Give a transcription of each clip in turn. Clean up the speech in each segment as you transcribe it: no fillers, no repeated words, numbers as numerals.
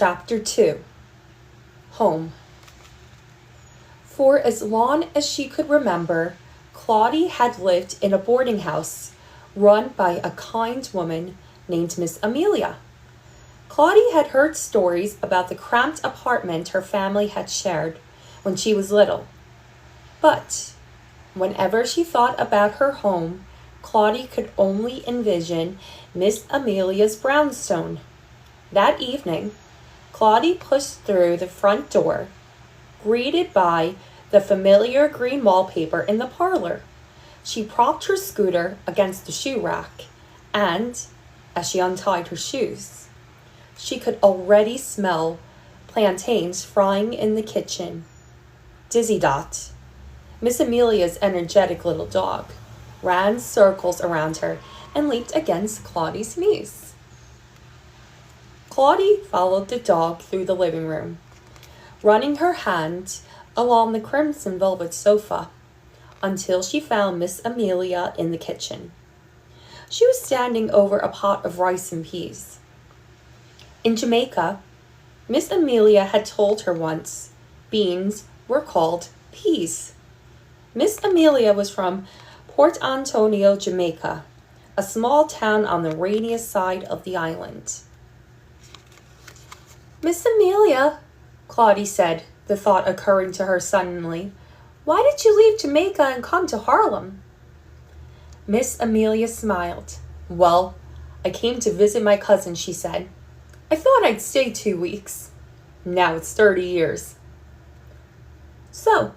Chapter 2. Home. For as long as she could remember, Claudie had lived in a boarding house run by a kind woman named Miss Amelia. Claudie had heard stories about the cramped apartment her family had shared when she was little. But whenever she thought about her home, Claudie could only envision Miss Amelia's brownstone. That evening, Claudie pushed through the front door, greeted by the familiar green wallpaper in the parlor. She propped her scooter against the shoe rack, and as she untied her shoes, she could already smell plantains frying in the kitchen. Dizzy Dot, Miss Amelia's energetic little dog, ran circles around her and leaped against Claudie's knees. Claudie followed the dog through the living room, running her hand along the crimson velvet sofa until she found Miss Amelia in the kitchen. She was standing over a pot of rice and peas. In Jamaica, Miss Amelia had told her once, beans were called peas. Miss Amelia was from Port Antonio, Jamaica, a small town on the rainiest side of the island. Miss Amelia, Claudie said, the thought occurring to her suddenly, why did you leave Jamaica and come to Harlem? Miss Amelia smiled. Well, I came to visit my cousin, she said. I thought I'd stay 2 weeks. Now it's 30 years. So,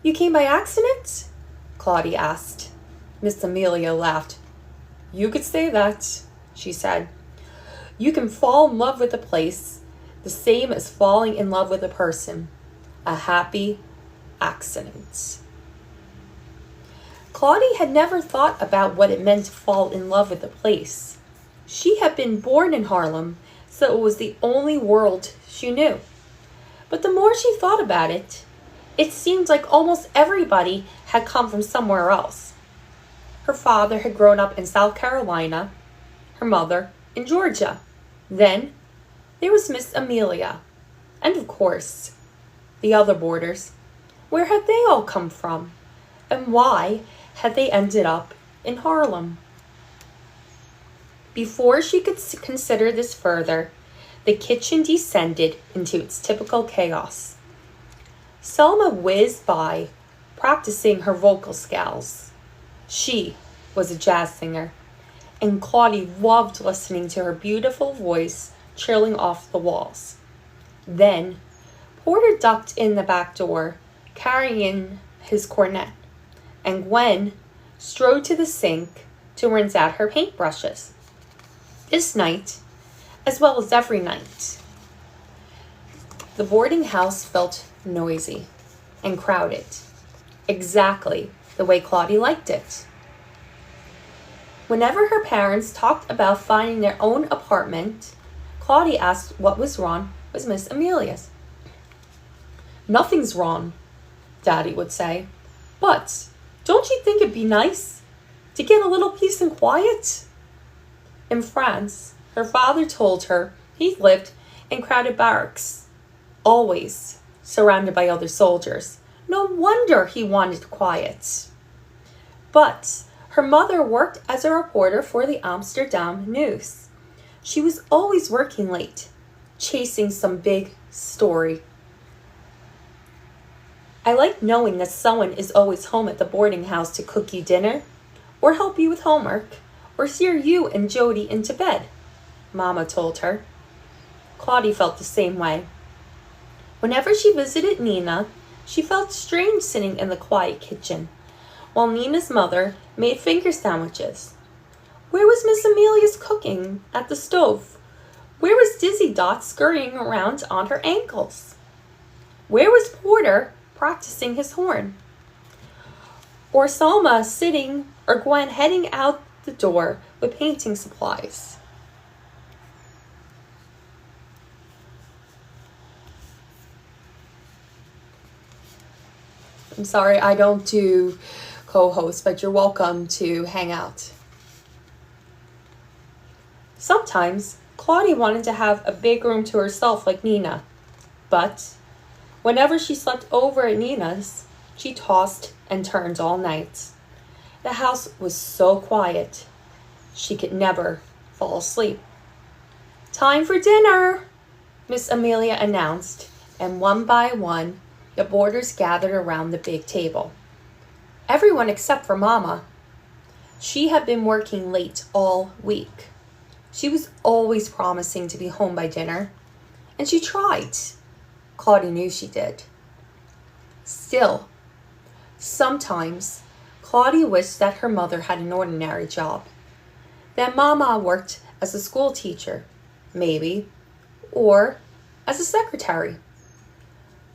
you came by accident? Claudie asked. Miss Amelia laughed. You could say that, she said. You can fall in love with a place, the same as falling in love with a person. A happy accident. Claudie had never thought about what it meant to fall in love with a place. She had been born in Harlem, so it was the only world she knew. But the more she thought about it, it seemed like almost everybody had come from somewhere else. Her father had grown up in South Carolina, her mother in Georgia. Then there was Miss Amelia, and of course, the other boarders. Where had they all come from? And why had they ended up in Harlem? Before she could consider this further, the kitchen descended into its typical chaos. Selma whizzed by, practicing her vocal scales. She was a jazz singer, and Claudie loved listening to her beautiful voice trilling off the walls. Then, Porter ducked in the back door, carrying his cornet, and Gwen strode to the sink to rinse out her paintbrushes. This night, as well as every night, the boarding house felt noisy and crowded, exactly the way Claudie liked it. Whenever her parents talked about finding their own apartment, Claudie asked what was wrong with Miss Amelia's. Nothing's wrong, Daddy would say. But don't you think it'd be nice to get a little peace and quiet? In France, her father told her he lived in crowded barracks, always surrounded by other soldiers. No wonder he wanted quiet. But her mother worked as a reporter for the Amsterdam News. She was always working late, chasing some big story. I like knowing that someone is always home at the boarding house to cook you dinner, or help you with homework, or steer you and Jody into bed, Mama told her. Claudie felt the same way. Whenever she visited Nina, she felt strange sitting in the quiet kitchen, while Nina's mother made finger sandwiches. Where was Miss Amelia's cooking at the stove? Where was Dizzy Dot scurrying around on her ankles? Where was Porter practicing his horn? Or Selma sitting, or Gwen heading out the door with painting supplies? I'm sorry I don't do co-host, but you're welcome to hang out. Sometimes Claudie wanted to have a big room to herself like Nina, but whenever she slept over at Nina's, she tossed and turned all night. The house was so quiet, she could never fall asleep. "Time for dinner," Miss Amelia announced, and one by one, the boarders gathered around the big table. Everyone except for Mama. She had been working late all week. She was always promising to be home by dinner, and she tried. Claudie knew she did. Still, sometimes Claudie wished that her mother had an ordinary job. That Mama worked as a school teacher, maybe, or as a secretary.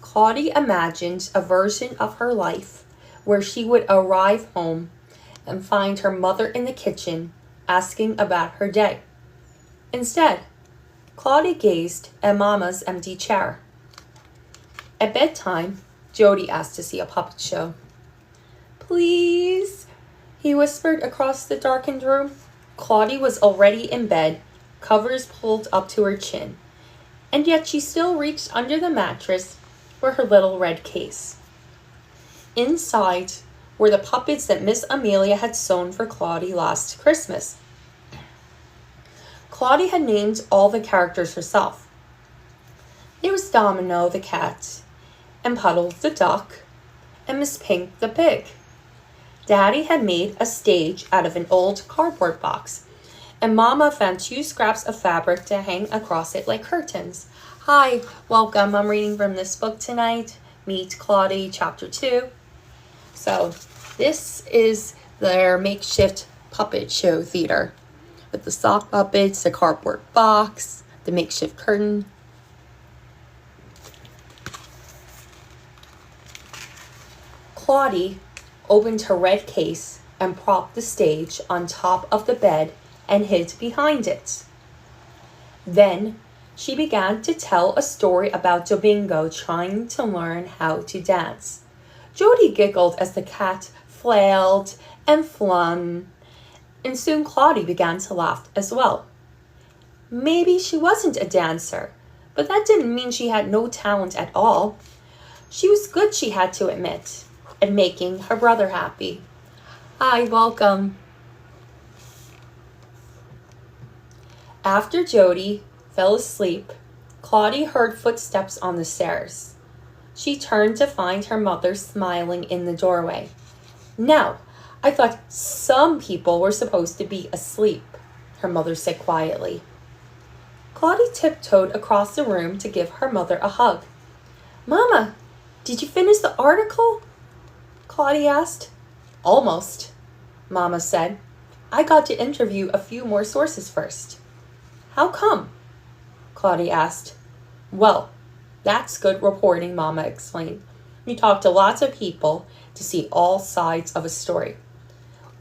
Claudie imagined a version of her life where she would arrive home and find her mother in the kitchen asking about her day. Instead, Claudie gazed at Mama's empty chair. At bedtime, Jody asked to see a puppet show. "Please," he whispered across the darkened room. Claudie was already in bed, covers pulled up to her chin, and yet she still reached under the mattress for her little red case. Inside were the puppets that Miss Amelia had sewn for Claudie last Christmas. Claudie had named all the characters herself. There was Domino the cat, and Puddles the duck, and Miss Pink the pig. Daddy had made a stage out of an old cardboard box, and Mama found 2 scraps of fabric to hang across it like curtains. "Hi, welcome. I'm reading from this book tonight. Meet Claudie, Chapter 2. So this is their makeshift puppet show theater with the sock puppets, the cardboard box, the makeshift curtain. Claudie opened her red case and propped the stage on top of the bed and hid behind it. Then she began to tell a story about Domingo trying to learn how to dance. Jody giggled as the cat flailed and flung, and soon Claudie began to laugh as well. Maybe she wasn't a dancer, but that didn't mean she had no talent at all. She was good, she had to admit, at making her brother happy. "Hi, welcome." After Jody fell asleep, Claudie heard footsteps on the stairs. She turned to find her mother smiling in the doorway. "Now, I thought some people were supposed to be asleep," her mother said quietly. Claudie tiptoed across the room to give her mother a hug. "Mama, did you finish the article?" Claudie asked. "Almost," Mama said. "I got to interview a few more sources first." "How come?" Claudie asked. "Well, that's good reporting," Mama explained. "You talk to lots of people to see all sides of a story.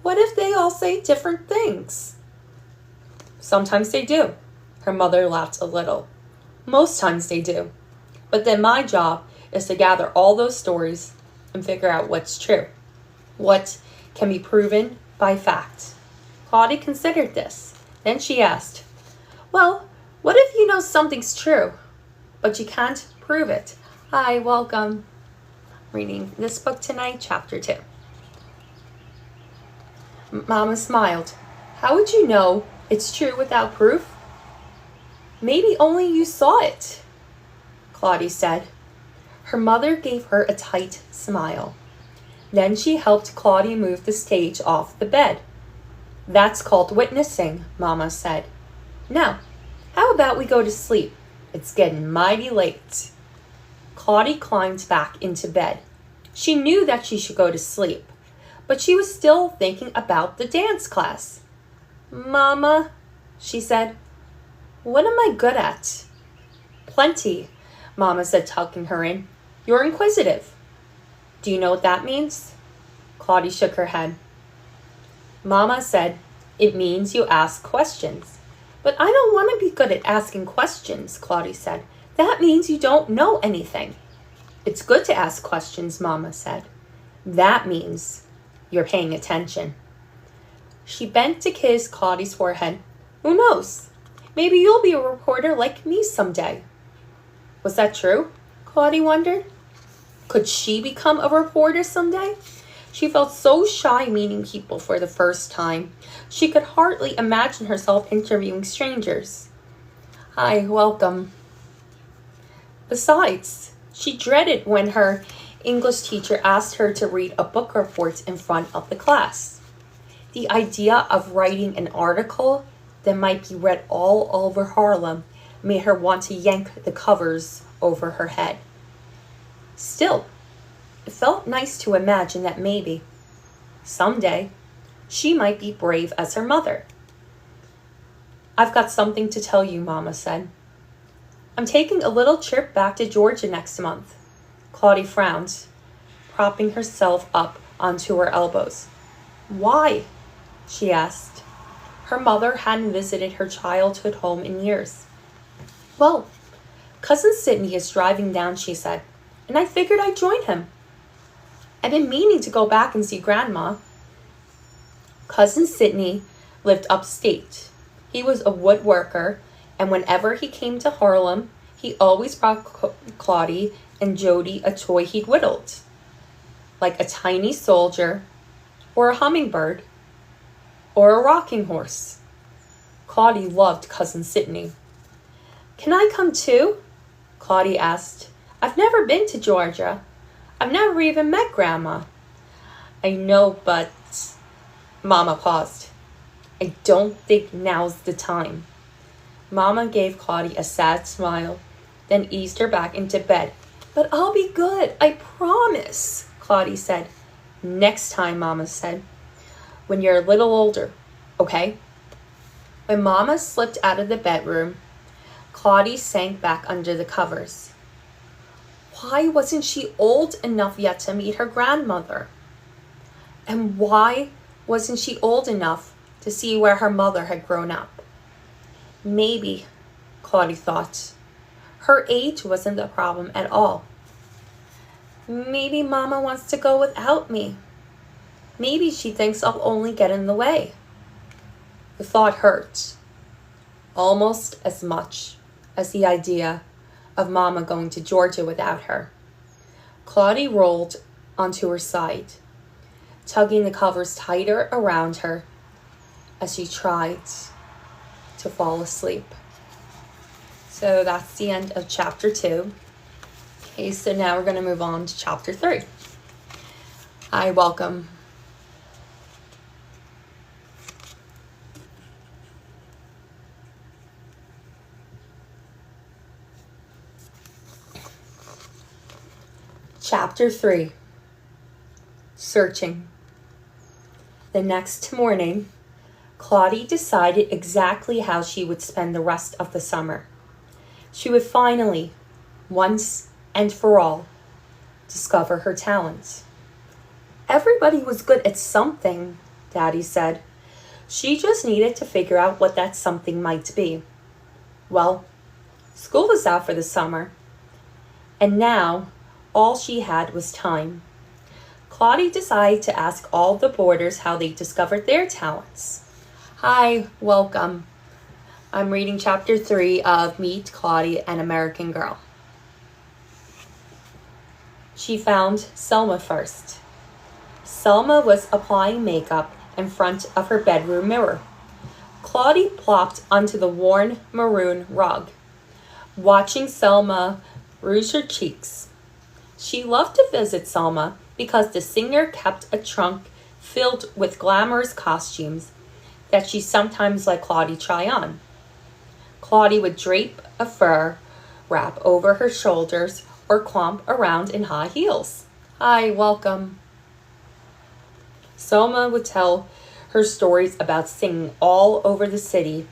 What if they all say different things?" "Sometimes they do." Her mother laughed a little. "Most times they do. But then my job is to gather all those stories and figure out what's true. What can be proven by fact." Claudie considered this. Then she asked, "Well, what if you know something's true, but you can't prove it?" "Hi, welcome. Reading this book tonight, Chapter 2. Mama smiled. "How would you know it's true without proof?" "Maybe only you saw it," Claudie said. Her mother gave her a tight smile. Then she helped Claudie move the stage off the bed. "That's called witnessing," Mama said. "Now, how about we go to sleep? It's getting mighty late." Claudie climbed back into bed. She knew that she should go to sleep, but she was still thinking about the dance class. "Mama," she said, "what am I good at?" "Plenty," Mama said, tucking her in. "You're inquisitive." "Do you know what that means?" Claudie shook her head. Mama said, "It means you ask questions." "But I don't want to be good at asking questions," Claudie said. "That means you don't know anything." "It's good to ask questions," Mama said. "That means you're paying attention." She bent to kiss Claudie's forehead. "Who knows? Maybe you'll be a reporter like me someday. Was that true? Claudie wondered. Could she become a reporter someday? She felt so shy meeting people for the first time. She could hardly imagine herself interviewing strangers. Hi, welcome. Besides, she dreaded when her English teacher asked her to read a book report in front of the class. The idea of writing an article that might be read all over Harlem made her want to yank the covers over her head. Still, it felt nice to imagine that maybe, someday, she might be brave as her mother. I've got something to tell you, Mama said. I'm taking a little trip back to Georgia next month. Claudie frowned, propping herself up onto her elbows. Why? She asked. Her mother hadn't visited her childhood home in years. Well, Cousin Sidney is driving down, she said, and I figured I'd join him. I've been meaning to go back and see Grandma. Cousin Sidney lived upstate. He was a woodworker, and whenever he came to Harlem, he always brought Claudie and Jody a toy he'd whittled, like a tiny soldier, or a hummingbird, or a rocking horse. Claudie loved Cousin Sidney. Can I come too? Claudie asked. I've never been to Georgia. I've never even met Grandma. I know, but... Mama paused. I don't think now's the time. Mama gave Claudie a sad smile, then eased her back into bed. But I'll be good, I promise, Claudie said. Next time, Mama said. When you're a little older, okay? When Mama slipped out of the bedroom, Claudie sank back under the covers. Why wasn't she old enough yet to meet her grandmother? And why wasn't she old enough to see where her mother had grown up? Maybe, Claudie thought, her age wasn't the problem at all. Maybe Mama wants to go without me. Maybe she thinks I'll only get in the way. The thought hurt, almost as much as the idea of Mama going to Georgia without her. Claudie rolled onto her side, tugging the covers tighter around her as she tried to fall asleep. So that's the end of chapter 2. Okay, so now we're going to move on to chapter 3. Hi, welcome. Chapter 3. Searching. The next morning, Claudie decided exactly how she would spend the rest of the summer. She would finally, once and for all, discover her talents. Everybody was good at something, Daddy said. She just needed to figure out what that something might be. Well, school was out for the summer, and now all she had was time. Claudie decided to ask all the boarders how they discovered their talents. Hi, welcome. I'm reading chapter 3 of Meet Claudie, an American Girl. She found Selma first. Selma was applying makeup in front of her bedroom mirror. Claudie plopped onto the worn maroon rug, watching Selma rouge her cheeks. She loved to visit Selma because the singer kept a trunk filled with glamorous costumes that she sometimes let Claudie try on. Claudie would drape a fur wrap over her shoulders or clomp around in high heels. Hi, welcome. Selma would tell her stories about singing all over the city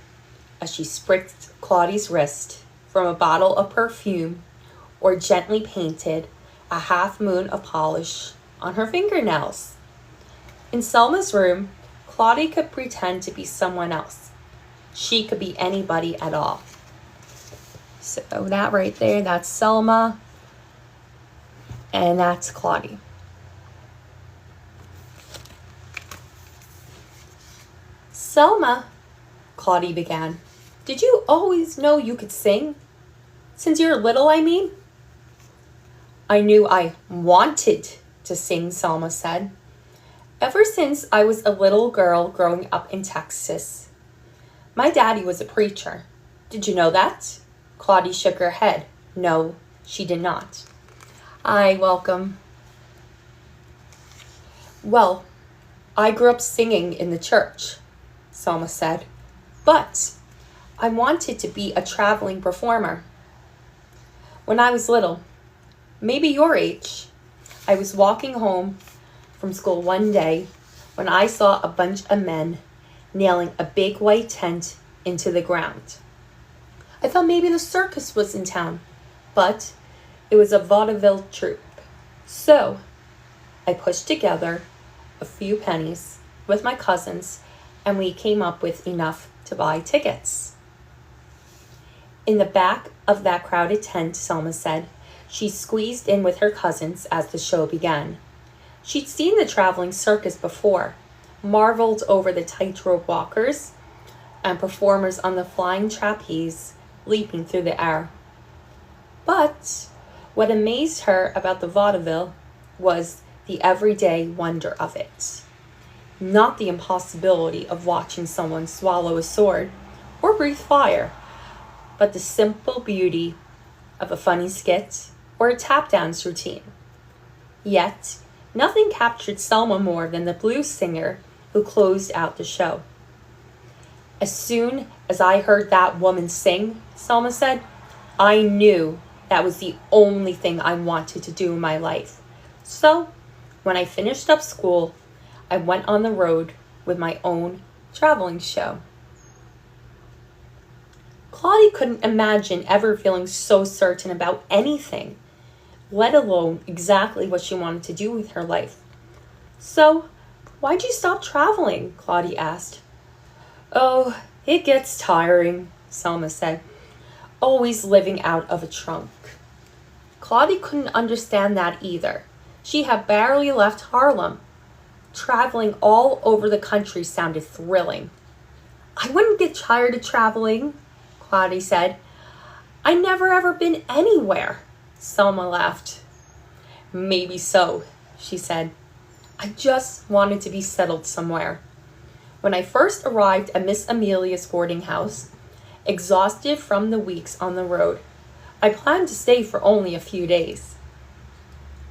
as she spritzed Claudie's wrist from a bottle of perfume or gently painted a half moon of polish on her fingernails. In Selma's room, Claudie could pretend to be someone else. She could be anybody at all. So that right there, that's Selma, and that's Claudie. Selma, Claudie began. Did you always know you could sing? Since you're little, I mean? I knew I wanted to sing, Selma said. Ever since I was a little girl growing up in Texas. My daddy was a preacher. Did you know that? Claudie shook her head. No, she did not. Welcome. Well, I grew up singing in the church, Selma said, but I wanted to be a traveling performer. When I was little, maybe your age, I was walking home from school one day when I saw a bunch of men nailing a big white tent into the ground. I thought maybe the circus was in town, but it was a vaudeville troupe. So I pushed together a few pennies with my cousins and we came up with enough to buy tickets. In the back of that crowded tent, Selma said, she squeezed in with her cousins as the show began. She'd seen the traveling circus before, marveled over the tightrope walkers and performers on the flying trapeze leaping through the air. But what amazed her about the vaudeville was the everyday wonder of it. Not the impossibility of watching someone swallow a sword or breathe fire, but the simple beauty of a funny skit or a tap dance routine. Yet, nothing captured Selma more than the blues singer who closed out the show. As soon as I heard that woman sing, Selma said, I knew that was the only thing I wanted to do in my life. So, when I finished up school, I went on the road with my own traveling show. Claudie couldn't imagine ever feeling so certain about anything, let alone exactly what she wanted to do with her life. So, why'd you stop traveling? Claudie asked. Oh, it gets tiring, Selma said. Always living out of a trunk. Claudie couldn't understand that either. She had barely left Harlem. Traveling all over the country sounded thrilling. I wouldn't get tired of traveling, Claudie said. I never ever been anywhere. Selma laughed. Maybe so, she said. I just wanted to be settled somewhere. When I first arrived at Miss Amelia's boarding house, exhausted from the weeks on the road, I planned to stay for only a few days.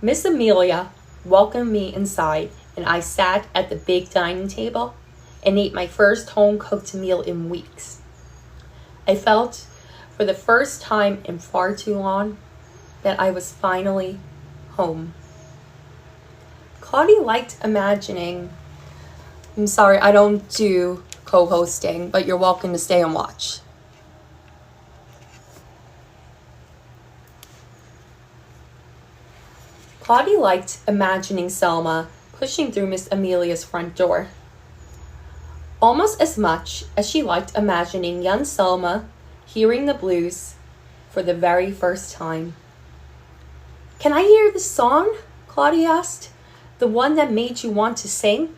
Miss Amelia welcomed me inside and I sat at the big dining table and ate my first home-cooked meal in weeks. I felt, for the first time in far too long, that I was finally home. Claudie liked imagining. I'm sorry, I don't do co-hosting, but you're welcome to stay and watch. Claudie liked imagining Selma pushing through Miss Amelia's front door, almost as much as she liked imagining young Selma hearing the blues for the very first time. Can I hear the song? Claudie asked. The one that made you want to sing?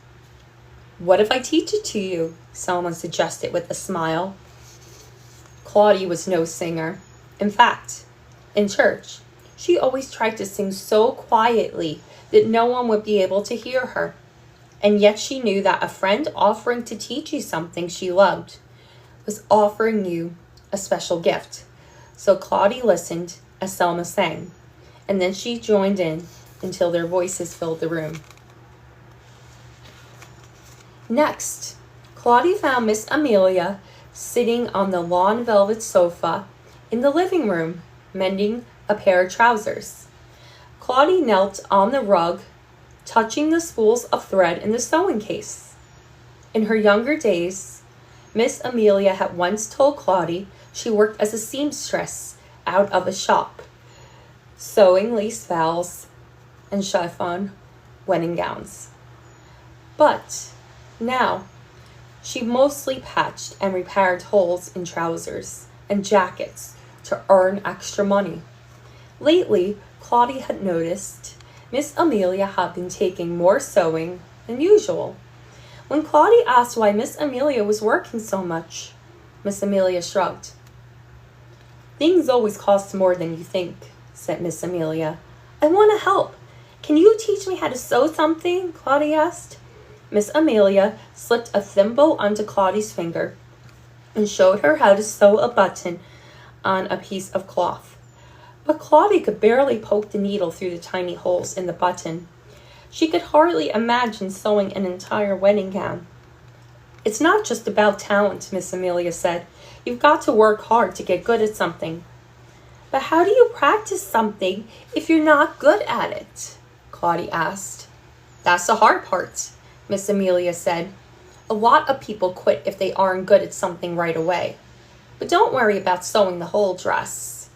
What if I teach it to you? Selma suggested with a smile. Claudie was no singer. In fact, in church, she always tried to sing so quietly that no one would be able to hear her. And yet she knew that a friend offering to teach you something she loved was offering you a special gift. So Claudie listened as Selma sang, and then she joined in until their voices filled the room. Next, Claudie found Miss Amelia sitting on the lawn velvet sofa in the living room, mending a pair of trousers. Claudie knelt on the rug, touching the spools of thread in the sewing case. In her younger days, Miss Amelia had once told Claudie she worked as a seamstress out of a shop, sewing lace veils and chiffon wedding gowns. But now, she mostly patched and repaired holes in trousers and jackets to earn extra money. Lately, Claudie had noticed Miss Amelia had been taking more sewing than usual. When Claudie asked why Miss Amelia was working so much, Miss Amelia shrugged. Things always cost more than you think, said Miss Amelia. I want to help. Can you teach me how to sew something? Claudie asked. Miss Amelia slipped a thimble onto Claudie's finger and showed her how to sew a button on a piece of cloth. But Claudie could barely poke the needle through the tiny holes in the button. She could hardly imagine sewing an entire wedding gown. It's not just about talent, Miss Amelia said. You've got to work hard to get good at something. But how do you practice something if you're not good at it? Claudie asked. That's the hard part, Miss Amelia said. A lot of people quit if they aren't good at something right away. But don't worry about sewing the whole dress.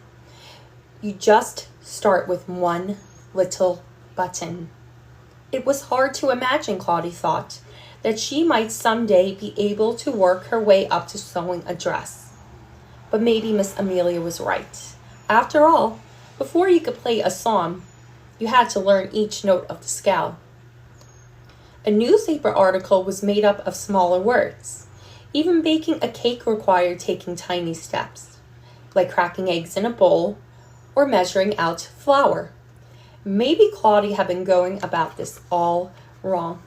You just start with one little button. It was hard to imagine, Claudie thought, that she might someday be able to work her way up to sewing a dress. But maybe Miss Amelia was right. After all, before you could play a song, you had to learn each note of the scale. A newspaper article was made up of smaller words. Even baking a cake required taking tiny steps, like cracking eggs in a bowl or measuring out flour. Maybe Claudie had been going about this all wrong.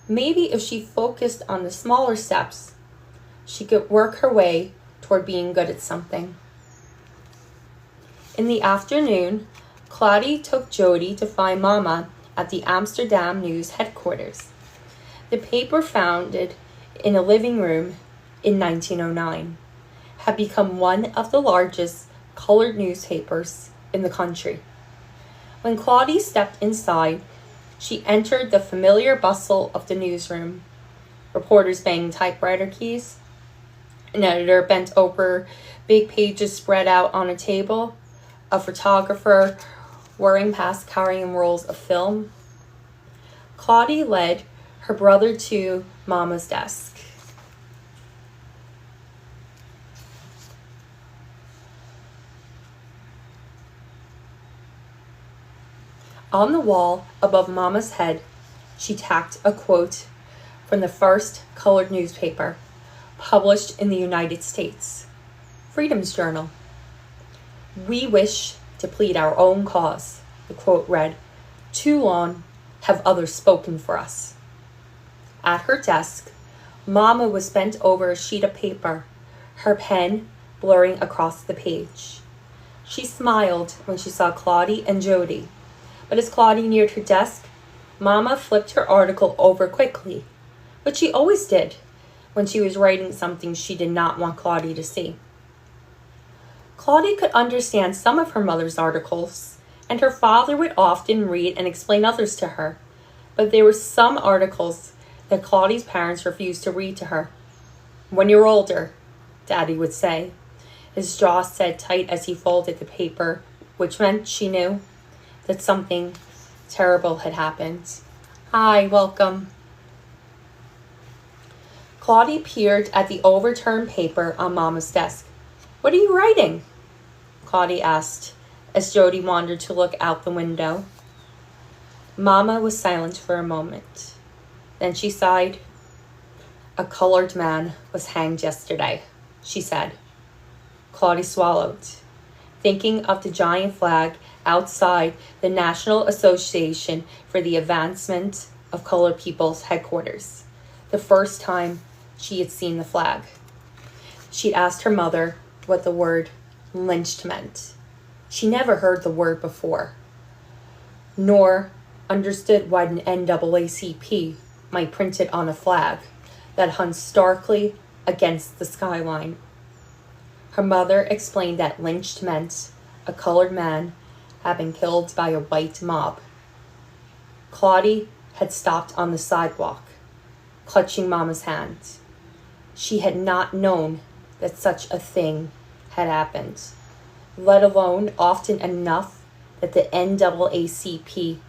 Maybe if she focused on the smaller steps, she could work her way toward being good at something. In the afternoon, Claudie took Jody to find Mama at the Amsterdam News headquarters. The paper, founded in a living room in 1909, had become one of the largest colored newspapers in the country. When Claudie stepped inside, she entered the familiar bustle of the newsroom. Reporters banging typewriter keys, an editor bent over big pages spread out on a table, a photographer whirring past carrying rolls of film. Claudie led her brother to Mama's desk. On the wall above Mama's head, she tacked a quote from the first colored newspaper published in the United States, Freedom's Journal. We wish to plead our own cause, the quote read. Too long have others spoken for us. At her desk, Mama was bent over a sheet of paper, her pen blurring across the page. She smiled when she saw Claudie and Jody, but as Claudie neared her desk, Mama flipped her article over quickly, which she always did when she was writing something she did not want Claudie to see. Claudie could understand some of her mother's articles, and her father would often read and explain others to her, but there were some articles that Claudie's parents refused to read to her. When you're older, Daddy would say, his jaw set tight as he folded the paper, which meant, she knew, that something terrible had happened. Hi, welcome. Claudie peered at the overturned paper on Mama's desk. What are you writing? Claudie asked, as Jody wandered to look out the window. Mama was silent for a moment. Then she sighed. A colored man was hanged yesterday, she said. Claudie swallowed, thinking of the giant flag outside the National Association for the Advancement of Colored People's headquarters, the first time she had seen the flag. She'd asked her mother what the word lynched meant. She never heard the word before, nor understood why an NAACP might print it on a flag that hung starkly against the skyline. Her mother explained that lynched meant a colored man had been killed by a white mob. Claudie had stopped on the sidewalk, clutching Mama's hand. She had not known that such a thing had happened, let alone often enough that the NAACP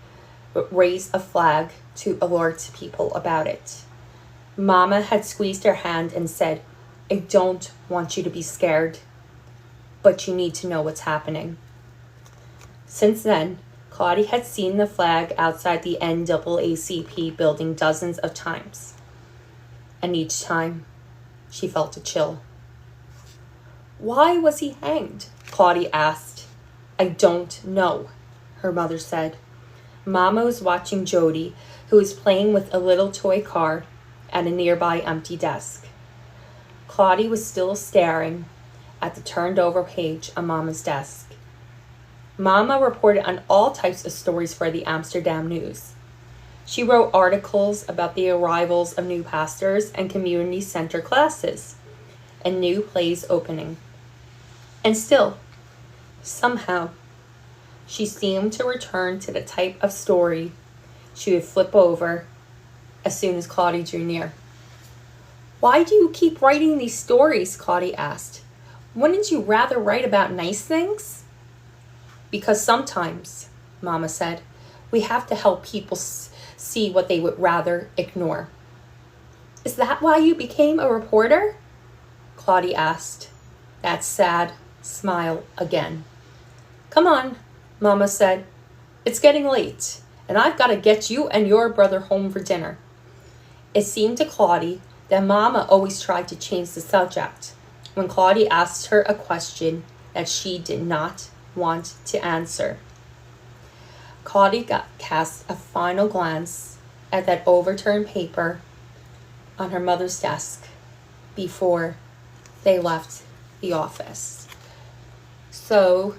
would raise a flag to alert people about it. Mama had squeezed her hand and said, I don't want you to be scared, but you need to know what's happening. Since then, Claudie had seen the flag outside the NAACP building dozens of times, and each time she felt a chill. Why was he hanged? Claudie asked. I don't know, her mother said. Mama was watching Jody, who was playing with a little toy car at a nearby empty desk. Claudie was still staring at the turned over page on Mama's desk. Mama reported on all types of stories for the Amsterdam News. She wrote articles about the arrivals of new pastors and community center classes and new plays opening. And still, somehow, she seemed to return to the type of story she would flip over as soon as Claudie drew near. Why do you keep writing these stories? Claudie asked. Wouldn't you rather write about nice things? Because sometimes, Mama said, we have to help people see what they would rather ignore. Is that why you became a reporter? Claudie asked. That sad smile again. Come on, Mama said. It's getting late, and I've got to get you and your brother home for dinner. It seemed to Claudie that Mama always tried to change the subject when Claudie asked her a question that she did not want to answer. Claudie cast a final glance at that overturned paper on her mother's desk before they left the office. So